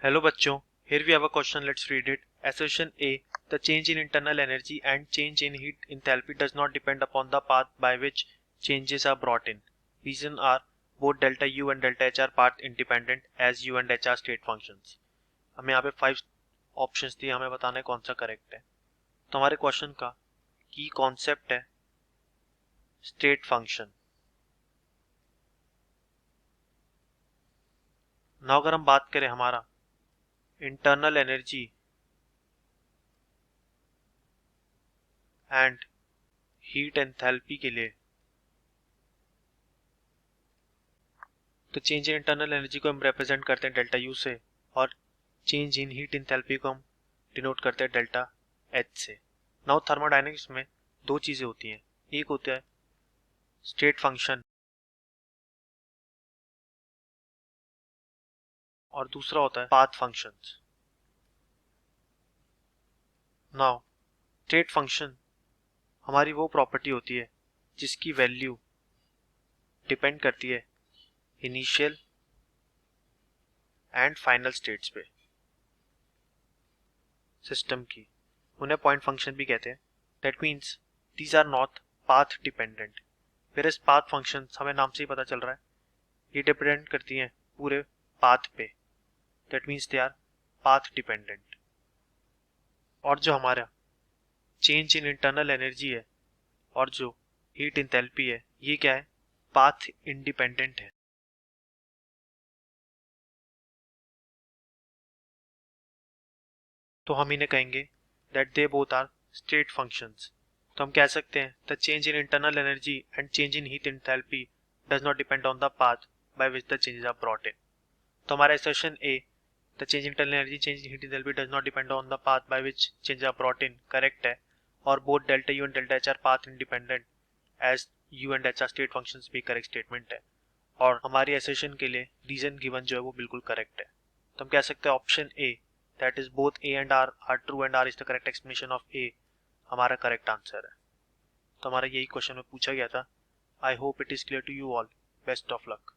Hello बच्चों, here we have a question. Let's read it. Assertion A: the change in internal energy and change in heat enthalpy does not depend upon the path by which changes are brought in. Reason are both delta U and delta H are path independent as U and H are state functions. हमें यहाँ पे 5 options दिए, हमें बताना है कौन सा correct है. तो हमारे क्वेश्चन का की कॉन्सेप्ट है स्टेट फंक्शन. नाउ अगर हम बात करें हमारा internal energy and heat enthalpy के लिए, तो चेंज इन इंटरनल एनर्जी को हम रिप्रेजेंट करते हैं डेल्टा यू से और चेंज इन हीट एंथैल्पी को हम डिनोट करते हैं डेल्टा एच से. नाउ थर्मोडायनेमिक्स में दो चीज़ें होती हैं. एक होता है स्टेट फंक्शन और दूसरा होता है path functions. Now state function हमारी वो प्रॉपर्टी होती है जिसकी वैल्यू डिपेंड करती है इनिशियल एंड फाइनल स्टेट्स पे सिस्टम की. उन्हें पॉइंट फंक्शन भी कहते हैं. That means these are not path dependent. Where path function हमें नाम से ही पता चल रहा है ये डिपेंड करती हैं पूरे पाथ पे. That means they our path dependent. और जो हमारा चेंज इन इंटरनल एनर्जी है और जो हीट इंथैल्पी है ये क्या है, पाथ इंडिपेंडेंट है. तो हम इन्हें कहेंगे that they both are state functions. तो हम कह सकते हैं the change in internal energy and change in heat enthalpy does not depend on the path by which the changes are brought in. तो हमारा assertion A, the change in internal energy, change in heat enthalpy does not depend on the path by which changes are brought in, correct है. और both delta U and delta H are path independent as U and H are state functions भी correct statement है. और हमारी assertion के लिए reason given जो है वो बिल्कुल correct है. तो हम कह सकते हैं option A, that is both A and R are true and R is the correct explanation of A, हमारा correct answer है. तो हमारा यही क्वेश्चन में पूछा गया था. I hope it is clear to you all. Best of luck.